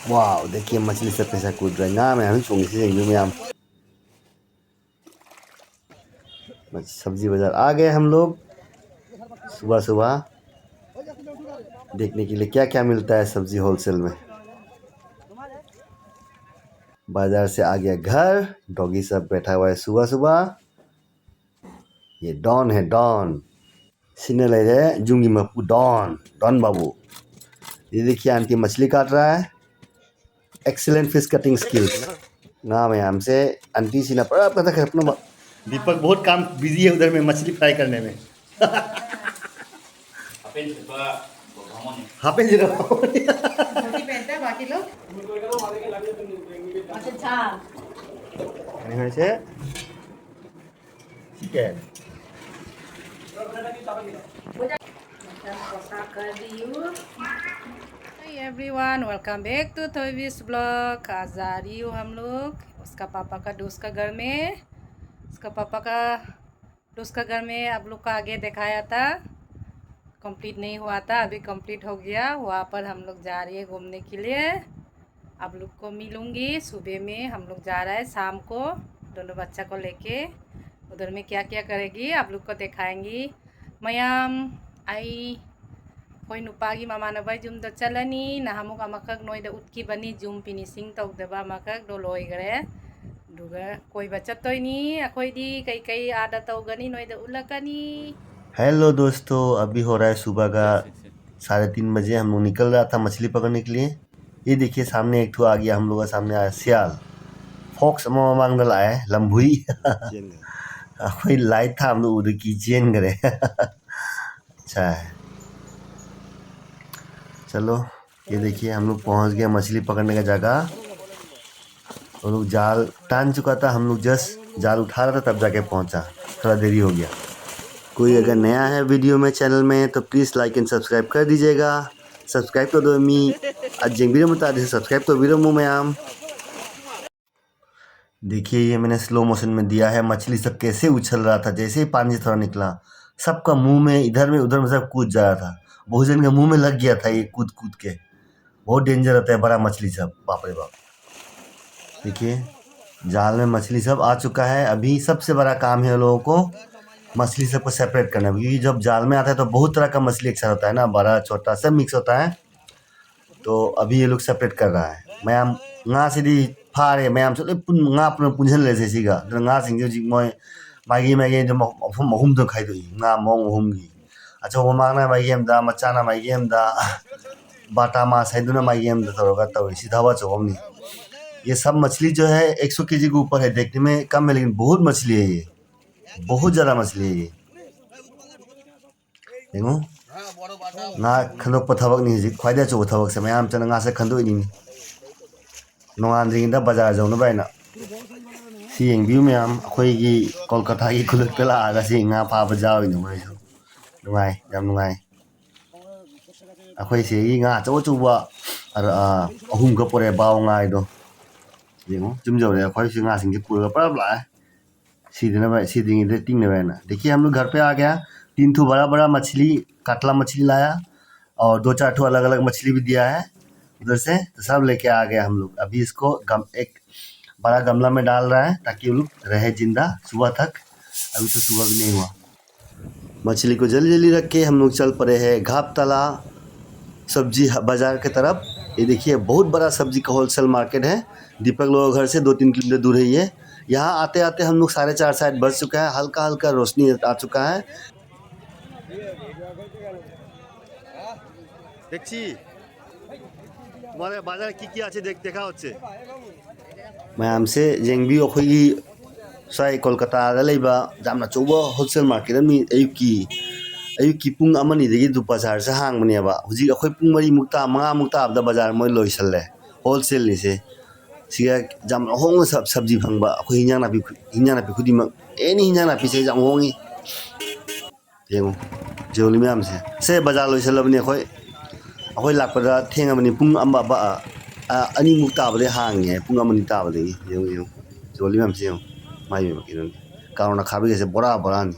वाह देखिए मछली सब कैसा कूद रहा है ना मैं सोंगे से में हम सब्जी बाजार आ गए हम लोग सुबह सुबह देखने के लिए क्या क्या मिलता है सब्जी होलसेल में। बाजार से आ गया घर, डॉगी सब बैठा हुआ है सुबह सुबह। ये डॉन है डॉन, सीने ले रहे जुंगी मप्पू डॉन डॉन बाबू। ये देखिए आंटी मछली काट रहा है, एक्सीलेंट फिश कटिंग स्किल्स ना मैं हमसे आंटी सी ना पड़ा पता कर अपना। दीपक बहुत काम बिजी है उधर में मछली फ्राई करने में। हापें जगह धोती पहनता है बाकी लोग अच्छा chicken Hi everyone, welcome back to Toyvi's blog. आज जा रही हूँ हम लोग उसका पापा का दोस्त का घर में। उसका पापा का दोस्त का घर में आप लोग का आगे दिखाया था, कंप्लीट नहीं हुआ था, अभी कंप्लीट हो गया। वहाँ पर हम लोग जा रही है घूमने के लिए। आप लोग को मिलूँगी सुबह में। हम लोग जा रहा है शाम को दोनों बच्चा को लेके। उधर में क्या क्या करेगी आप लोग को दिखाएंगी। मयाम आई कोई नुपागी ममानबाई जुम द चलनी नहामुक अमकक नोइद उत्की बनी जुम फिनिशिंग तौदबा अमकक दो लोइगरे दुगा कोई बचतोइनी अखोइदी कई कई आदा तौगनी नोइद उलकनी। हेलो दोस्तों, अभी हो रहा है सुबह का 3:30 बजे। हम लोग निकल रहा था मछली पकड़ने के लिए। ये देखिए सामने एक ठो आ गया, हम लोग का सामने आया सियाल फॉक्स मांगल आया है लंबुई। कोई लाइट था हम लोग उधर की चेन करे। अच्छा है, चलो ये देखिए हम लोग पहुंच गए मछली पकड़ने का जगह। वो लोग जाल टान चुका था, हम लोग जस्ट जाल उठा रहा था तब जाके पहुंचा, थोड़ा देरी हो गया। कोई अगर नया है वीडियो में चैनल में तो प्लीज़ लाइक एंड सब्सक्राइब कर दीजिएगा। सब्सक्राइब तो दो मी आज वीडियो में बता दीजिए सब्सक्राइब तो वीडियो मुँह में आम। देखिए ये मैंने स्लो मोशन में दिया है, मछली सब कैसे उछल रहा था। जैसे ही पानी से थोड़ा निकला सबका मुंह में इधर में उधर में सब कूद जा रहा था। बहुजन के मुंह में लग गया था ये कूद कूद के। बहुत डेंजर रहता है बड़ा मछली सब, बाप रे बाप। देखिए जाल में मछली सब आ चुका है। अभी सबसे बड़ा काम है लोगों को मछली सबको सेपरेट करना, क्योंकि जब जाल में आता है तो बहुत तरह का मछली एक साथ होता है ना, बड़ा छोटा सब मिक्स होता है। तो अभी ये लोग सेपरेट कर रहा है। Ma'am nga sidi phare ma'am चले पुन nga पुन पुंजन ले से सिगा nga सिंग जो जी मोय मागी मागी जो महूम तो खाई दो nga मोंग महूम की। अच्छा वो मांगना मागी हम दा मचाना मागी हम दा बाटा मा साइड ना मागी हम दा तोगा तो सीधा वा चोम। ये सब मछली जो है 100 केजी के ऊपर है। देखने में कम है लेकिन बहुत मछली है, ये बहुत ज़्यादा मछली है ये। देखो ना खंदोक थबक नहीं ख्वाइदा चौब थबक से मैम चना nga से खंदोइनी नोंगानद्रिंदा बाजार जौन बायना सी येंबियु मैम अखोइगी कोलकाता की खुलकता लागा सी nga फाबा जाओइनो मैसु नुंगाई याम नुंगाई। अखोइ सेगी nga चौ चौबा अहुम का पोरे बाव ngaइदो येंगो जुम जौरे अखोइ से nga सिंगे पूरा पड़ा लाए सीधे भाई सीधे रेटिंग ने भाई ना। देखिए हम लोग घर पे आ गया, 3 ठो बड़ा बड़ा मछली काटला मछली लाया और 2-4 ठो अलग अलग मछली भी दिया है उधर से, तो सब लेके आ गया हम लोग। अभी इसको एक बड़ा गमला में डाल रहा है ताकि वो लोग रहे जिंदा सुबह तक। अभी तो सुबह भी नहीं हुआ। मछली को जल्दी जल्दी रख के हम लोग चल पड़े हैं घापतला सब्जी बाजार की तरफ। ये देखिए बहुत बड़ा सब्जी का होलसेल मार्केट है। दीपक लोग घर से 2-3 किलोमीटर दूर है ये। यहाँ आते आते हम लोग 4:30 शायद बज चुका है, हल्का हल्का रोशनी आ चुका है। দেখছি তোমাদের বাজারে কি কি আছে দেখা হচ্ছে। मैमसे जेंगबी अखोई साई कोलकाता लेबा जामना चौबा होलसेल मार्केट में अयुकी पुंग अमनी दुपाचार से हांगबनेबा हुजी अखोई पुंग 4 मुक्ता 5 मुक्ता अब बाजार मोय लोइसल्ले होलसेल नि से सिगा जाम होंग सब सब्जी फंगबा अखोई हिंजां नापी खुदिमक एनी हिंजां नापी से जाम होंगी। येंगो जोली मैम से बाजार लोइसल्लबने अखोई लापदा थेंगबनी पुंग अम्बा अनी मुक्ता बदे हांगे पुंग अमनी ताबदे येंगो जोली मैम से माई में किन कारोना खाबी से बोरा बोरा नि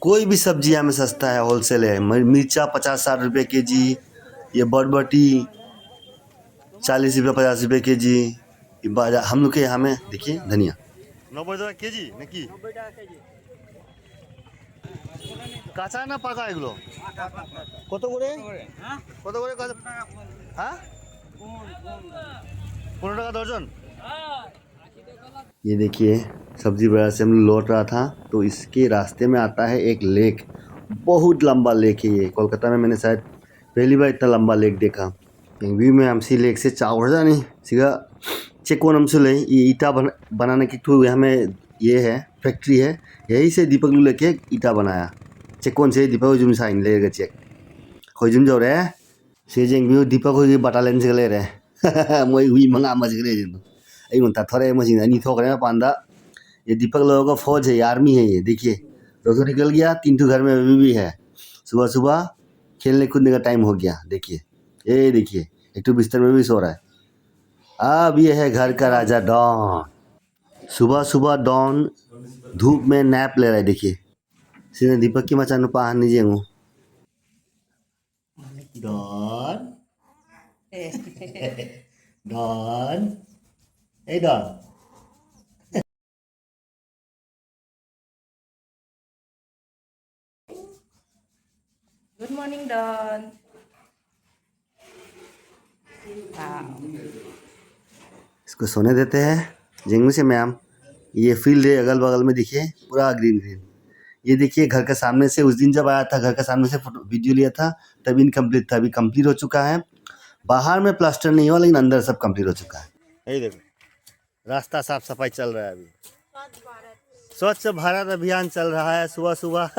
कोई भी सब्जी यहाँ में सस्ता है, होलसेल है। मिर्चा 50-60 रुपये के जी, ये बरबटी 40 रुपये 50 रुपये के जी। हम लोग के यहाँ में देखिए धनिया 90 টাকা কেজি নাকি? কাঁচা না পাকা এগুলো? কত করে? কত করে? হ্যাঁ 15 টাকা दर्जन। ये देखिए सब्जी बाजार से हम लौट रहा था तो इसके रास्ते में आता है एक लेक। बहुत लंबा लेक है ये। कोलकाता में मैंने शायद पहली बार इतना लंबा लेक देखा। व्यू में हमसे लेक से चावल नहीं सीधा चेकोन हमसे ले ये ईटा बनाने की तो यहाँ में ये है फैक्ट्री है। यही से दीपक लू लेके ईटा बनाया। चेकोन से दीपक जुम साइन लेगा चेक हो जुम जाओ रहे से जेंग भी दीपक हो बटा लेन से ले रहे मैं हुई मंगा मच गए आई उनता थोड़े मशीन नहीं थोक रहे पांदा। ये दीपक लोगों का फौज है, आर्मी है ये। देखिए तो निकल गया, 3 घर में अभी भी है। सुबह सुबह खेलने कूदने का टाइम हो गया। देखिए ये देखिए एक तो बिस्तर में भी सो रहा है। अब ये है घर का राजा डॉन। सुबह सुबह डॉन धूप में नैप ले रहा है। देखिए सीधे दीपक की मचान पा नीचे हूँ डॉन डॉन ए डॉन। Good morning Don. इसको सोने देते हैं जेंगू से मैम। ये फील्ड है अगल बगल में, देखिए पूरा ग्रीन ग्रीन। ये देखिए घर के सामने से उस दिन जब आया था घर के सामने से फोटो वीडियो लिया था तभी इनकम्प्लीट था, अभी कंप्लीट हो चुका है। बाहर में प्लास्टर नहीं हुआ लेकिन अंदर सब कंप्लीट हो चुका है। यही देखो रास्ता साफ सफाई चल रहा है अभी। स्वच्छ भारत अभियान चल रहा है सुबह सुबह।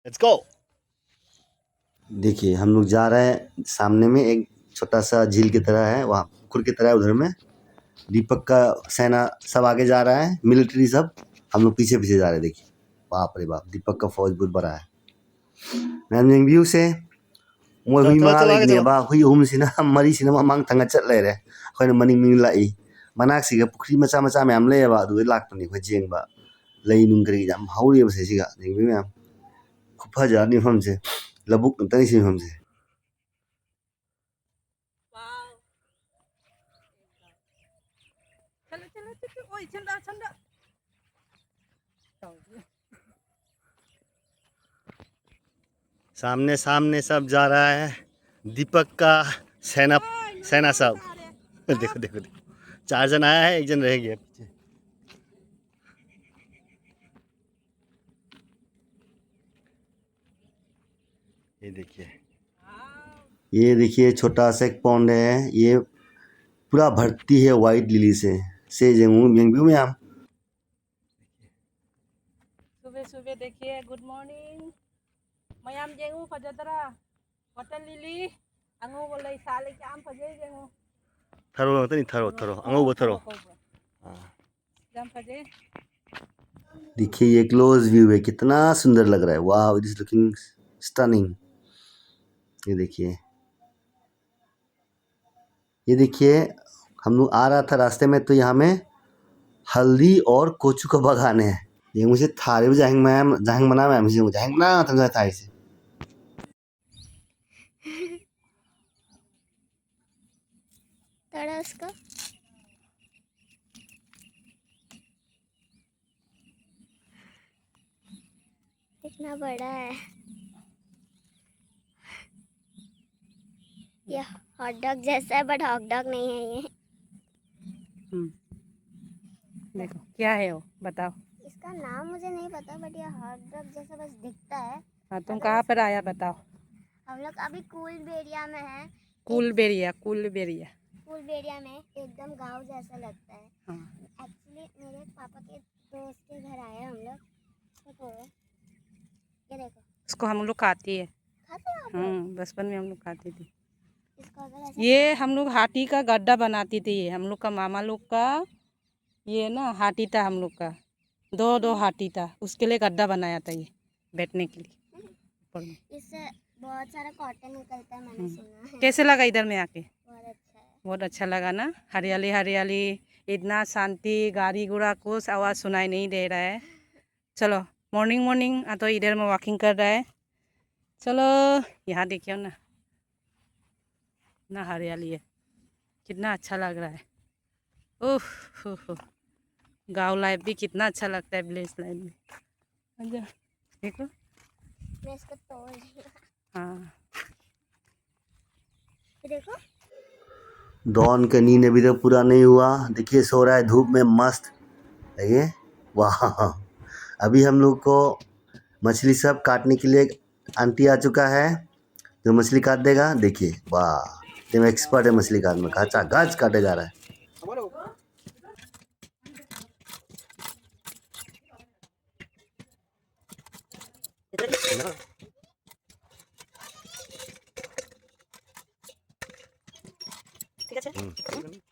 Let's go. देखिए हम लोग जा रहे हैं, सामने में एक छोटा सा झील की तरह है, वहाँ पुकुर की तरह है उधर में। दीपक का सेना सब आगे जा रहा है, मिलिट्री सब। हम लोग पीछे पीछे जा रहे हैं। देखिए बाप रे बाप दीपक का फौज बहुत बड़ा है। मैम व्यू से मोय हुई मा लेनी बा हुई हुम सिना मरी सिना मांग थंगा चट ले रे खोय मनी मिंग लाई मनाक सिगा पुखरी मचा मचा मैम ले बा दु लाक पनी खोय जेंग बा लई नुंग करी जाम हाउरी बसे सिगा जेंग भी मैम खूब फजा नि हमसे लबुक तनी से हमसे। चलो चलो चलो ओए चंदा चंदा। सामने सामने सब जा रहा है दीपक का सेना सेना सब। देखो देखो देखो 4 जन आया है, 1 जन रह गया पीछे। ये देखिए छोटा सा एक पौंड है, ये पूरा भरती है वाइट लिली से जेंगू व्यू में हम। सुबह सुबह देखिए गुड मॉर्निंग मैम जेंगू फजतरा होटल लिली अंगू बोले साले काम फजे जेंगू थरो तो नहीं थरो थरो अंगू थरो। जाम फजे। देखिए ये क्लोज व्यू है, कितना सुंदर लग रहा है। वाह इट इज लुकिंग स्टनिंग। ये देखिए हम लोग आ रहा था रास्ते में तो यहाँ में हल्दी और कोचू का बागान है। ये मुझे थारे भी जाएंगे मैम जाएंगे मना मैम मुझे जाएंगे ना तंजा थाई से। तड़ा उसका कितना बड़ा है ये हॉट डॉग जैसा है बट हॉट डॉग नहीं है ये। देखो क्या है वो बताओ। इसका नाम मुझे नहीं पता बट ये हॉट डॉग जैसा बस दिखता है। हाँ तुम कहाँ पर आया बताओ। हम लोग अभी कूलबेरिया में है। कूलबेरिया कूलबेरिया कूलबेरिया में एकदम गांव जैसा लगता है। हाँ एक्चुअली मेरे पापा के दोस्त के घर आए हम लोग तो ये देखो इसको हम लोग खाती है। खाते हैं आप लोग? बचपन में हम लोग खाती थी। इसको अगर ऐसे ये हम लोग हाथी का गड्ढा बनाती थी। ये हम लोग का मामा लोग का ये ना हाथी था हम लोग का 2 हाथी था उसके लिए गड्ढा बनाया था ये बैठने के लिए ऊपर में। इससे बहुत सारा कॉटन निकलता है, मैंने सुना है। कैसे लगा इधर में आके? बहुत अच्छा है। बहुत अच्छा लगा ना, हरियाली हरियाली, इतना शांति, गाड़ी घोड़ा कुछ आवाज़ सुनाई नहीं दे रहा है। चलो मॉर्निंग मॉर्निंग तो इधर में वॉकिंग कर रहा है। चलो यहाँ देखियो ना, ना हरियाली है, कितना अच्छा लग रहा है। ओह हो, गाँव लाइफ भी कितना अच्छा लगता है विलेज लाइफ में। अच्छा देखो, मैं इसको तोड़ रही हूँ। हाँ ये देखो, डॉन का नींद अभी तक पूरा नहीं हुआ, देखिए सो रहा है धूप में मस्त। देखिए वाह, अभी हम लोग को मछली सब काटने के लिए आंटी आ चुका है जो मछली काट देगा। देखिए वाह, तुम एक्सपर्ट है मछली काटने में, गाचा गाच काटे जा रहा है।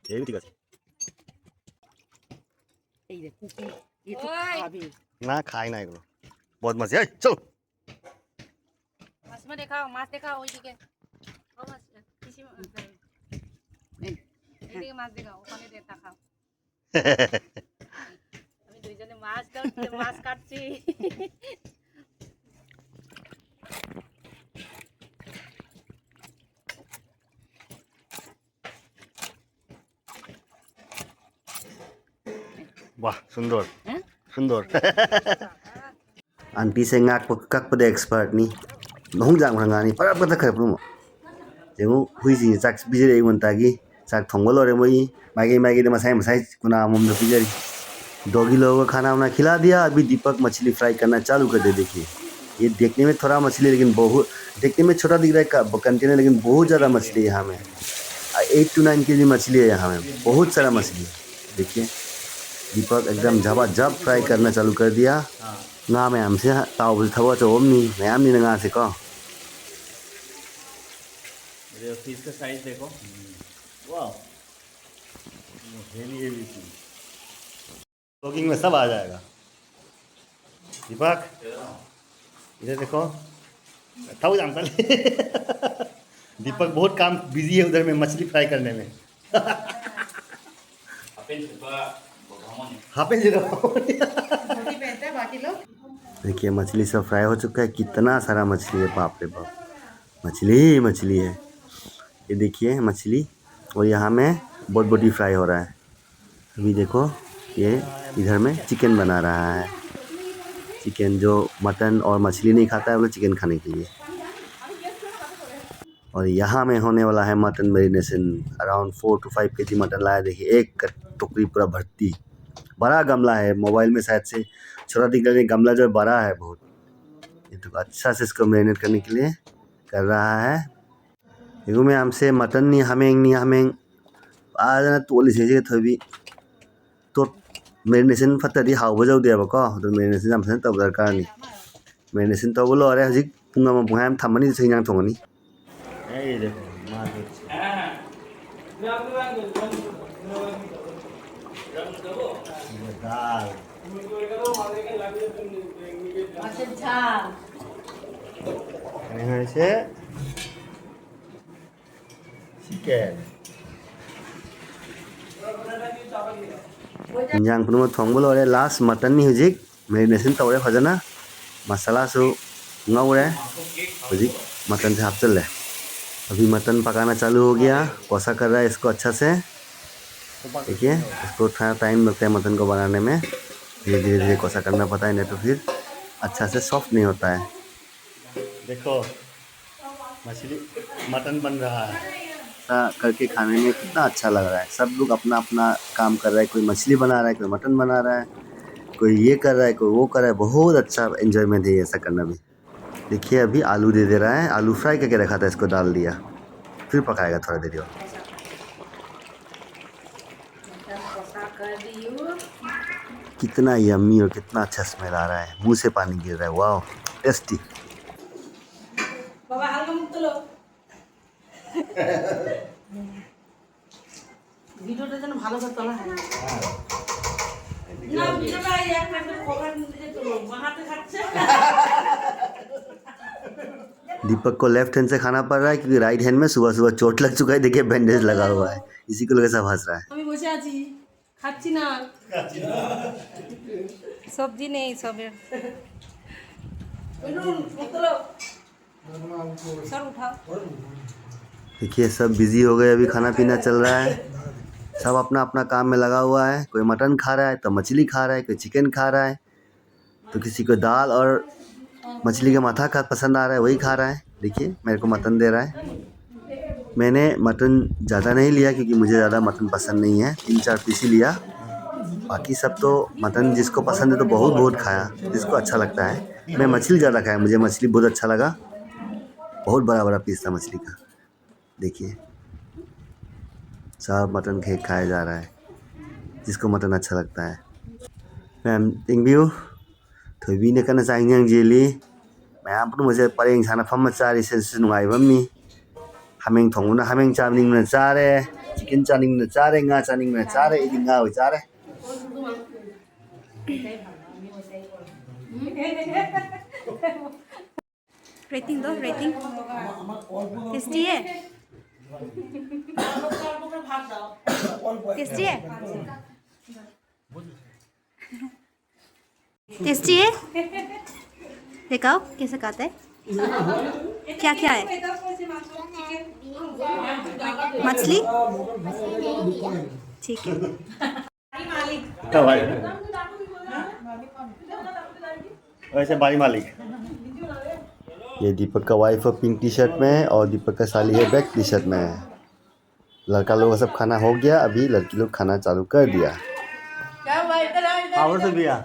ये भी ठीक है ना, खाई ना एगो बहुत मजा है। चलो माछ में देखाओ, माछ देखाओ, ওইদিকে ও মাছ কিসি এইদিকে মাছ দেখাও, ওখানে দেখাও। আমি দুইজনে মাছ ধরছি, মাছ কাটছি। वाह सुंदर सुंदर। आंटी से ngak kakpade expert ni nong jang rangani para pada kharpu jengu huiji chak bijere montagi chak thongbo lore moi magi magi de masai masai kuna mum de bijeri। Doggy लोगों को खाना वाना खिला दिया, अभी दीपक मछली फ्राई करना चालू कर दे। देखिए ये देखने में थोड़ा मछली, लेकिन बहुत देखने में छोटा दिख रहा है कंटेनर, लेकिन बहुत ज़्यादा मछली है यहाँ में। 8 to 9 kg मछली है यहाँ में, बहुत सारा मछली। देखिए दीपक एकदम झपाझप फ्राई करना चालू कर दिया। nga मैम से ताव थवा चोमनी मैम ni nga से को ये फिश का साइज देखो। वाह, हेवी हेवी फिश। कुकिंग में सब आ जाएगा। दीपक इधर देखो, ताऊ जानता ले। दीपक बहुत काम बिजी है उधर में मछली फ्राई करने में। हाफे देखिए मछली सब फ्राई हो चुका है, कितना सारा मछली है, बाप रे बाप, मछली ही मछली है। ये देखिए मछली, और यहाँ में बहुत बड़ी फ्राई हो रहा है। अभी देखो ये इधर में चिकन बना रहा है, चिकन जो मटन और मछली नहीं खाता है वो चिकन खाने के लिए। और यहाँ में होने वाला है mutton marination, around 4 to 5 kg mutton लाया। देखिए एक टोकरी पूरा भर्ती, बड़ा गमला है, मोबाइल में शायद से छोटा दिख रहा है, गमला जो बड़ा है बहुत। ये तो अच्छा से इसको मैरिनेट करने के लिए कर रहा है। देखो मैं हमसे मटन नहीं हमें आज ना तोली से थोड़ी तो मैरिनेशन फत्तरी हाव जाऊदेबको, तो मैरिनेशन हमसे तब दरकार नहीं। मैरिनेशन तब लो अरे हजिक पुंगा में पुंगा हम थमनी से हिंग थोंगनी। ये देखो दाल से चिकन इंजांग पुनो थोंगबो लरे लास्ट मटन नि हुजिक मैरिनेशन तौरे फजना मसाला सु ngौरे हुजिक मटन से हाफ चल। अभी मटन पकाना चालू हो गया, कोसा कर रहा है इसको अच्छा से। देखिए इसको थोड़ा टाइम लगता है मटन को बनाने में, धीरे धीरे कोसा करना पड़ता है, नहीं तो फिर अच्छा से सॉफ्ट नहीं होता है। देखो मछली मटन बन रहा है, ऐसा करके खाने में कितना अच्छा लग रहा है। सब लोग अपना अपना काम कर रहा है, कोई मछली बना रहा है, कोई मटन बना रहा है, कोई ये कर रहा है, कोई वो कर रहा है। बहुत अच्छा एंजॉयमेंट है ऐसा करना भी। देखिए अभी आलू दे रहा है, आलू फ्राई करके रखा था, इसको डाल दिया, फिर पकाएगा थोड़ा देर और। कितना यम्मी और कितना अच्छा स्मेल आ रहा है, मुंह से पानी गिर रहा है। वाह टेस्टी। बाबा हालका मुक्त लो ভিডিওটা যেন ভালো করে তোলা হয় না, ভিডিওটা এক মিনিট খবর দিতে তো মাহাতে খাচ্ছে। दीपक को लेफ्ट हैंड से खाना पड़ रहा है क्योंकि राइट हैंड में सुबह सुबह चोट लग चुका है। देखिए बैंडेज लगा हुआ है, इसी को लेकर सब हंस रहा है। আমি বসে আছি, খাচ্ছি না। সবজি নেই সবের। सर उठाओ। देखिए सब बिजी हो गए, अभी खाना पीना चल रहा है, सब अपना अपना काम में लगा हुआ है। कोई मटन खा रहा है तो मछली खा रहा है, कोई चिकन खा रहा है, तो किसी को दाल और मछली का माथा का पसंद आ रहा है वही खा रहा है। देखिए मेरे को मटन दे रहा है। मैंने मटन ज़्यादा नहीं लिया क्योंकि मुझे ज़्यादा मटन पसंद नहीं है, 3-4 पीस ही लिया। बाकी सब तो मटन जिसको पसंद है तो बहुत बहुत खाया, जिसको अच्छा लगता है। मैं मछली ज़्यादा खाया, मुझे मछली बहुत अच्छा लगा। बहुत बड़ा बड़ा पीस था मछली का। देखिए सब मटन खाया जा रहा है, जिसको मटन अच्छा लगता है। मैम tingbiu थोबी ने कना चाइंग जेली मैम पुन मुझे परेंग साना फम चारी से नुगाई बम्मी हमें थोंगना हमें चानिंग न चारे चिकन चानिंग न चारे nga चानिंग न चारे इदि nga हो चारे। रेटिंग दो, रेटिंग। टेस्टी है? टेस्टी है? टेस्टी है? दिखाओ कैसे खाते हैं। क्या क्या है? मछली? ठीक है। वैसे बारी मालिक। ये दीपक का वाइफ है पिंक टी शर्ट में है और दीपक का साली है ब्लैक टी शर्ट में है। लड़का लोग का सब खाना हो गया, अभी लड़की लोग खाना चालू कर दिया। और तो बिया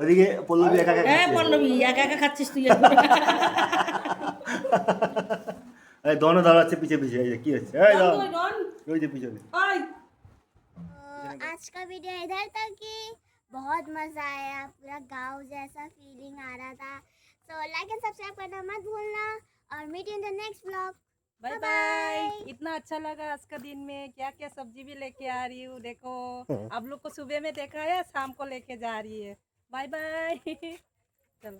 ওদিকে পল্লবী একা একা খাচ্ছে। পল্লবী একা একা খাচ্ছিস তুই। এই দোনো দাঁড়াচ্ছে পিছে পিছে, এই যে কি হচ্ছে, এই দাও ওই যে পিছনে। आज का वीडियो इधर तक ही। बहुत मज़ा आया, पूरा गांव जैसा फीलिंग आ रहा था। सो लाइक एंड सब्सक्राइब करना मत भूलना और meet in the next blog. Bye bye. इतना अच्छा लगा आज का दिन में, क्या क्या सब्जी भी लेके आ रही हूँ। देखो आप लोग को सुबह में देखा है, शाम को लेके जा रही है। Bye bye. चलो।